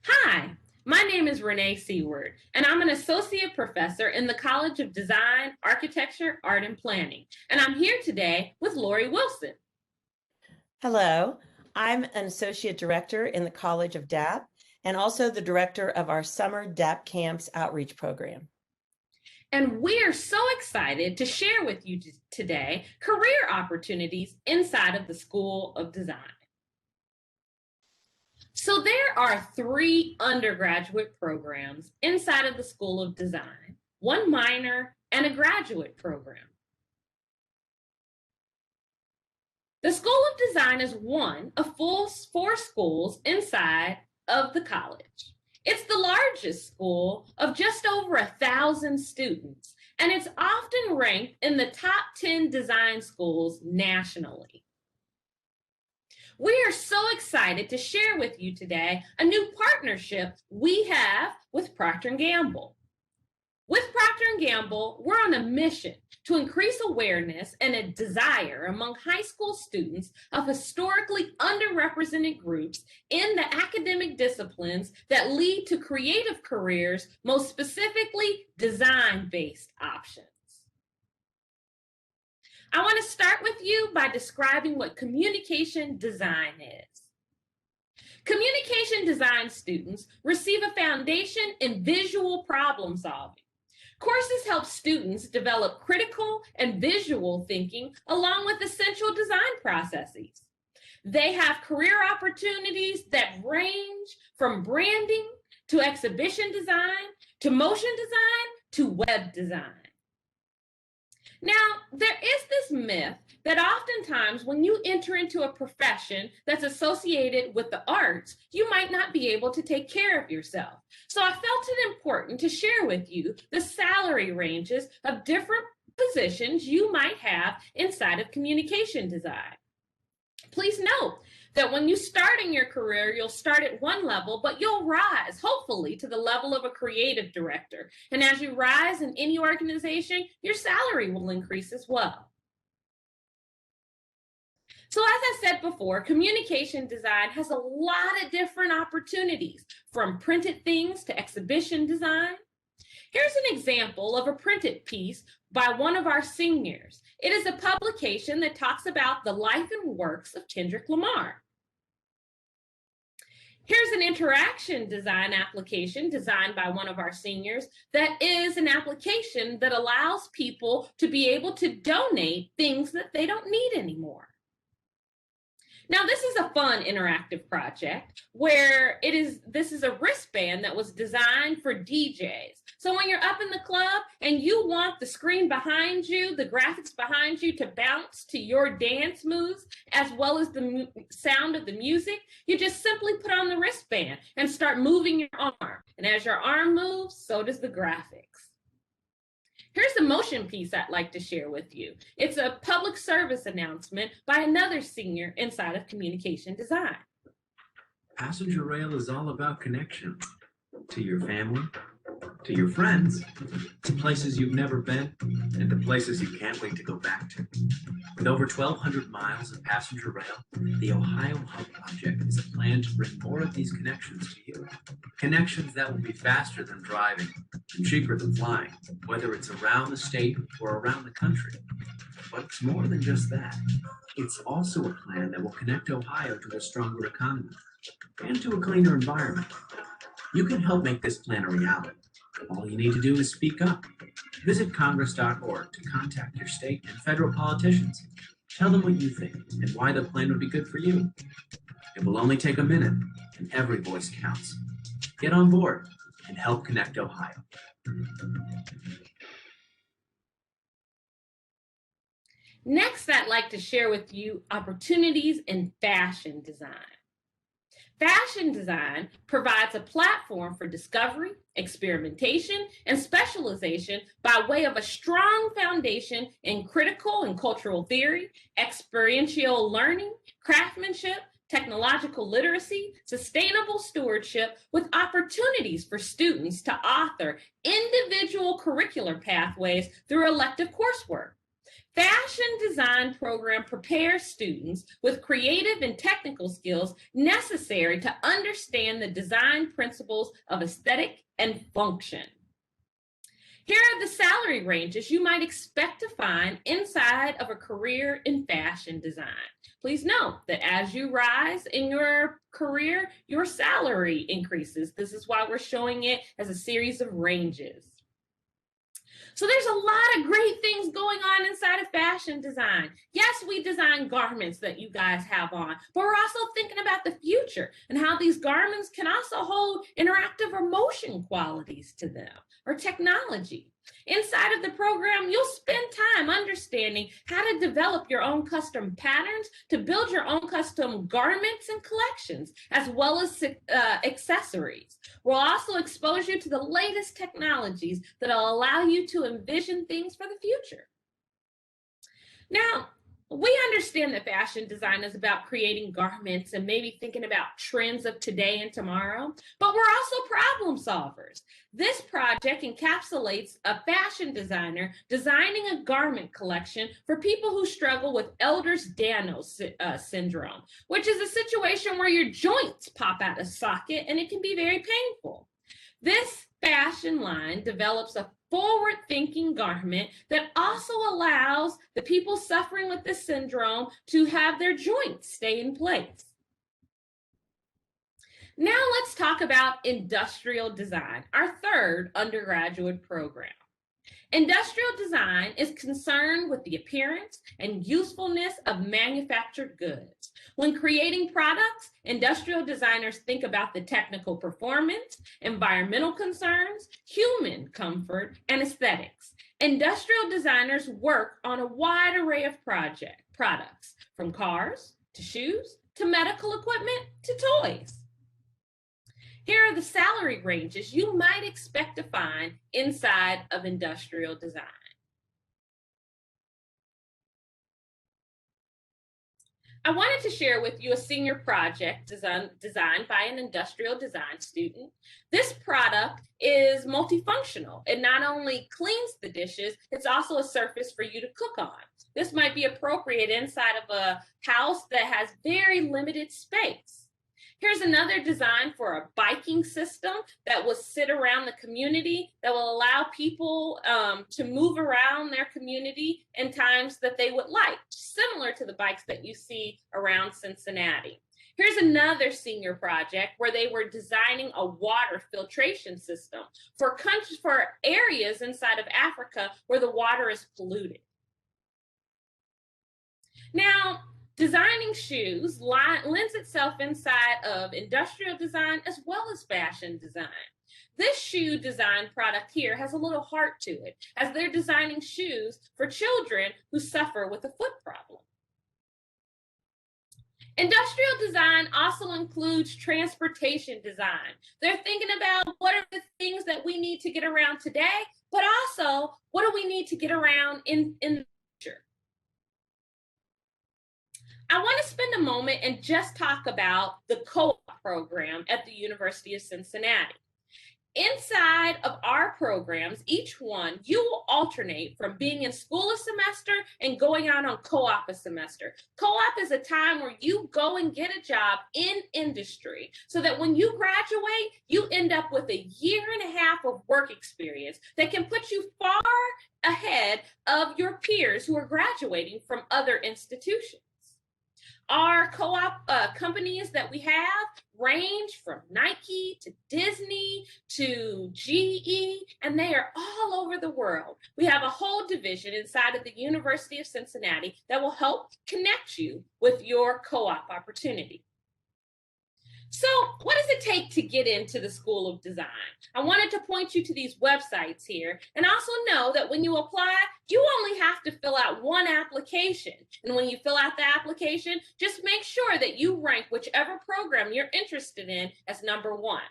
Hi, my name is Renee Seward, and I'm an associate professor in the College of Design, Architecture, Art, and Planning. And I'm here today with Lori Wilson. Hello, I'm an associate director in the College of DAAP and also the director of our summer DAAP Camps outreach program. And we are so excited to share with you today career opportunities inside of the School of Design. So there are 3 undergraduate programs inside of the School of Design, 1 minor and a graduate program. The School of Design is one of 4 schools inside of the college. It's the largest school of just over 1,000 students, and it's often ranked in the top 10 design schools nationally. We are so excited to share with you today a new partnership we have with Procter & Gamble. With Procter & Gamble, we're on a mission to increase awareness and a desire among high school students of historically underrepresented groups in the academic disciplines that lead to creative careers, most specifically design-based options. I want to start with you by describing what communication design is. Communication design students receive a foundation in visual problem solving. Courses help students develop critical and visual thinking along with essential design processes. They have career opportunities that range from branding to exhibition design to motion design to web design. Now, there is this myth that oftentimes when you enter into a profession that's associated with the arts, you might not be able to take care of yourself. So I felt it important to share with you the salary ranges of different positions you might have inside of communication design. Please note that when you start in your career, you'll start at one level, but you'll rise, hopefully, to the level of a creative director. And as you rise in any organization, your salary will increase as well. So as I said before, communication design has a lot of different opportunities, from printed things to exhibition design. Here's an example of a printed piece by one of our seniors. It is a publication that talks about the life and works of Kendrick Lamar. Here's an interaction design application designed by one of our seniors that is an application that allows people to be able to donate things that they don't need anymore. Now, this is a fun interactive project where this is a wristband that was designed for DJs. So when you're up in the club and you want the screen behind you, the graphics behind you to bounce to your dance moves, as well as the sound of the music, you just simply put on the wristband and start moving your arm. And as your arm moves, so does the graphics. Here's a motion piece I'd like to share with you. It's a public service announcement by another senior inside of communication design. Passenger rail is all about connection to your family, to your friends, to places you've never been, and to places you can't wait to go back to. With over 1,200 miles of passenger rail, the Ohio Hub Project is a plan to bring more of these connections to you. Connections that will be faster than driving and cheaper than flying, whether it's around the state or around the country. But it's more than just that. It's also a plan that will connect Ohio to a stronger economy and to a cleaner environment. You can help make this plan a reality. All you need to do is speak up. Visit congress.org to contact your state and federal politicians. Tell them what you think and why the plan would be good for you. It will only take a minute, and every voice counts. Get on board and help connect Ohio. Next, I'd like to share with you opportunities in fashion design. Fashion design provides a platform for discovery, experimentation, and specialization by way of a strong foundation in critical and cultural theory, experiential learning, craftsmanship, technological literacy, sustainable stewardship, with opportunities for students to author individual curricular pathways through elective coursework. Fashion design program prepares students with creative and technical skills necessary to understand the design principles of aesthetic and function. Here are the salary ranges you might expect to find inside of a career in fashion design. Please note that as you rise in your career, your salary increases. This is why we're showing it as a series of ranges. So there's a lot of great things going on inside of fashion design. Yes, we design garments that you guys have on, but we're also thinking about the future and how these garments can also hold interactive or motion qualities to them, or technology. Inside of the program, you'll spend time understanding how to develop your own custom patterns to build your own custom garments and collections, as well as accessories. We'll also expose you to the latest technologies that'll allow you to envision things for the future. Now, we understand that fashion design is about creating garments and maybe thinking about trends of today and tomorrow, but we're also problem solvers. This project encapsulates a fashion designer designing a garment collection for people who struggle with Ehlers-Danlos syndrome, which is a situation where your joints pop out of socket and it can be very painful. This fashion line develops a forward-thinking garment that also allows the people suffering with this syndrome to have their joints stay in place. Now let's talk about industrial design, our third undergraduate program. Industrial design is concerned with the appearance and usefulness of manufactured goods. When creating products, industrial designers think about the technical performance, environmental concerns, human comfort, and aesthetics. Industrial designers work on a wide array of products, from cars to shoes to medical equipment to toys. Here are the salary ranges you might expect to find inside of industrial design. I wanted to share with you a senior project designed by an industrial design student. This product is multifunctional. It not only cleans the dishes, it's also a surface for you to cook on. This might be appropriate inside of a house that has very limited space. Here's another design for a biking system that will sit around the community, that will allow people to move around their community in times that they would like, similar to the bikes that you see around Cincinnati. Here's another senior project where they were designing a water filtration system for areas inside of Africa where the water is polluted. Now, designing shoes lends itself inside of industrial design as well as fashion design. This shoe design product here has a little heart to it, as they're designing shoes for children who suffer with a foot problem. Industrial design also includes transportation design. They're thinking about what are the things that we need to get around today, but also what do we need to get around in the future. I want to spend a moment and just talk about the co-op program at the University of Cincinnati. Inside of our programs, each one, you will alternate from being in school a semester and going out on co-op a semester. Co-op is a time where you go and get a job in industry so that when you graduate, you end up with a year and a half of work experience that can put you far ahead of your peers who are graduating from other institutions. Our co-op companies that we have range from Nike to Disney to GE, and they are all over the world. We have a whole division inside of the University of Cincinnati that will help connect you with your co-op opportunity. So what does it take to get into the School of Design? I wanted to point you to these websites here, and also know that when you apply, you only have to fill out one application. And when you fill out the application, just make sure that you rank whichever program you're interested in as number one.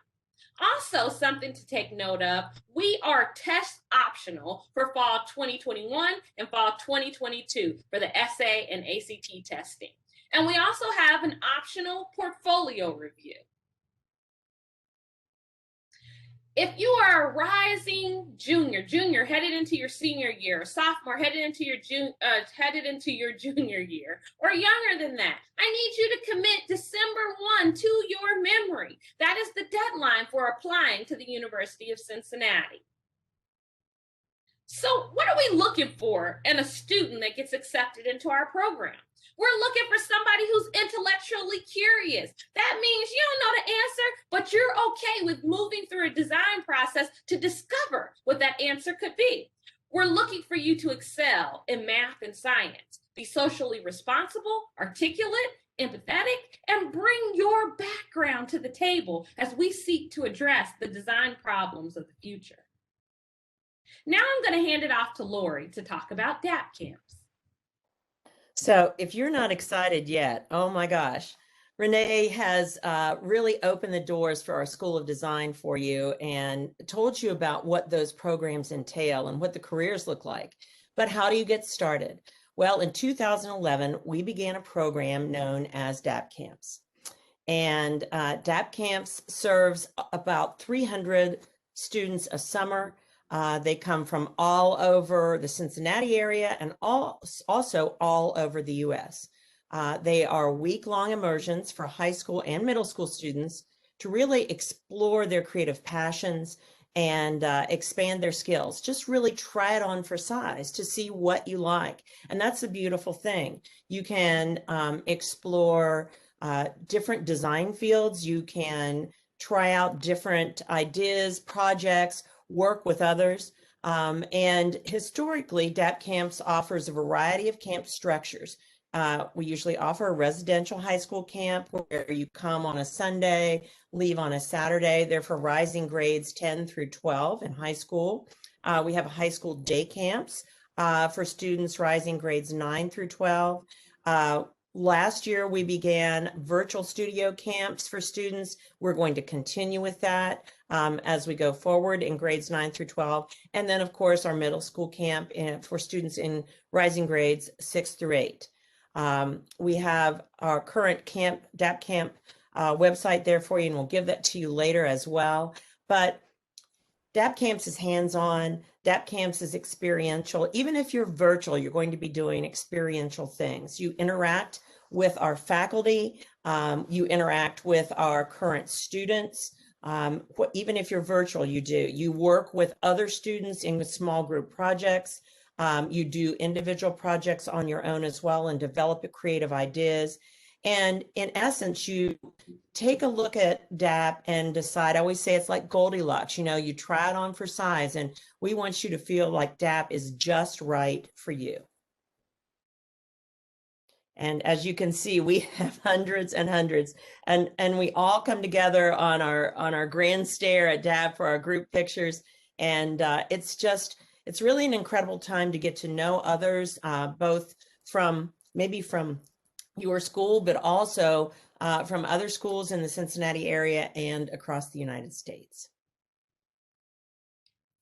Also, something to take note of, we are test optional for fall 2021 and fall 2022 for the essay and ACT testing. And we also have an optional portfolio review. If you are a rising junior junior headed into your senior year, or sophomore headed into your junior year, or younger than that, I need you to commit December 1 to your memory. That is the deadline for applying to the University of Cincinnati. So what are we looking for in a student that gets accepted into our program? We're looking for somebody who's intellectually curious. That means you don't know the answer, but you're okay with moving through a design process to discover what that answer could be. We're looking for you to excel in math and science, be socially responsible, articulate, empathetic, and bring your background to the table as we seek to address the design problems of the future. Now I'm going to hand it off to Lori to talk about DAAP Camps. So if you're not excited yet, oh my gosh, Renee has really opened the doors for our School of Design for you and told you about what those programs entail and what the careers look like. But how do you get started? Well, in 2011, we began a program known as DAAP Camps. And DAAP Camps serves about 300 students a summer. They come from all over the Cincinnati area and also all over the U.S. They are week-long immersions for high school and middle school students to really explore their creative passions and expand their skills. Just really try it on for size to see what you like. And that's a beautiful thing. You can explore different design fields. You can try out different ideas, projects, work with others. And historically, DAAP Camps offers a variety of camp structures. We usually offer a residential high school camp where you come on a Sunday, leave on a Saturday. They're for rising grades 10 through 12 in high school. We have high school day camps for students rising grades 9 through 12. Last year, we began virtual studio camps for students. We're going to continue with that as we go forward in grades 9 through 12. And then, of course, our middle school camp for students in rising grades 6 through 8. We have our current camp, DAAP Camp website there for you, and we'll give that to you later as well. But DAAP Camps is hands-on. DAAP Camps is experiential. Even if you're virtual, you're going to be doing experiential things. You interact with our faculty. You interact with our current students. Even if you're virtual, you do. You work with other students in small group projects. You do individual projects on your own as well and develop creative ideas. And in essence, you take a look at DAAP and decide. I always say it's like Goldilocks, you try it on for size, and we want you to feel like DAAP is just right for you. And as you can see, we have hundreds and hundreds, and we all come together on our grand stair at DAAP for our group pictures. And it's really an incredible time to get to know others, both from your school, but also from other schools in the Cincinnati area and across the United States.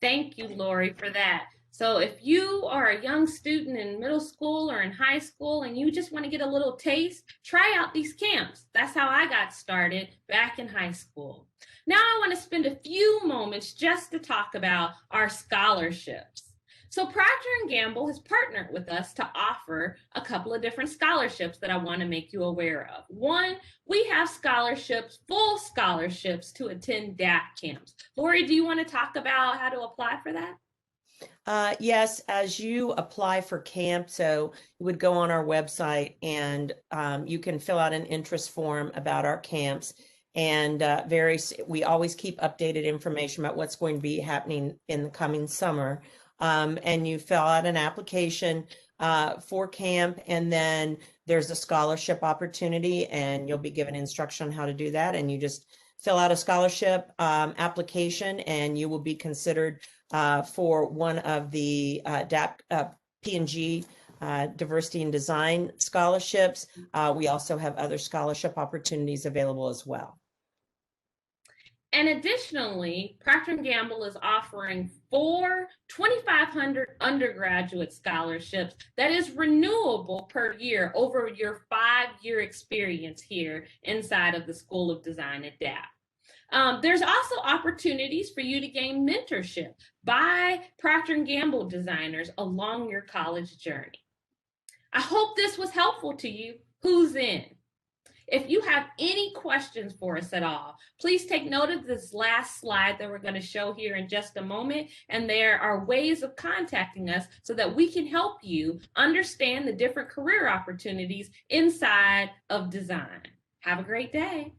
Thank you, Lori, for that. So if you are a young student in middle school or in high school and you just want to get a little taste, try out these camps. That's how I got started back in high school. Now I want to spend a few moments just to talk about our scholarships. So Procter & Gamble has partnered with us to offer a couple of different scholarships that I want to make you aware of. One, we have scholarships, full scholarships to attend DAAP camps. Lori, do you want to talk about how to apply for that? Yes, as you apply for camp, so you would go on our website and you can fill out an interest form about our camps. And we always keep updated information about what's going to be happening in the coming summer. And you fill out an application for camp, and then there's a scholarship opportunity, and you'll be given instruction on how to do that. And you just fill out a scholarship application, and you will be considered for one of the DAAP P&G Diversity and Design scholarships. We also have other scholarship opportunities available as well. And additionally, Procter & Gamble is offering 4 2,500 undergraduate scholarships that is renewable per year over your 5-year experience here inside of the School of Design at DAAP. There's also opportunities for you to gain mentorship by Procter & Gamble designers along your college journey. I hope this was helpful to you. Who's in? If you have any questions for us at all, please take note of this last slide that we're going to show here in just a moment. And there are ways of contacting us so that we can help you understand the different career opportunities inside of design. Have a great day.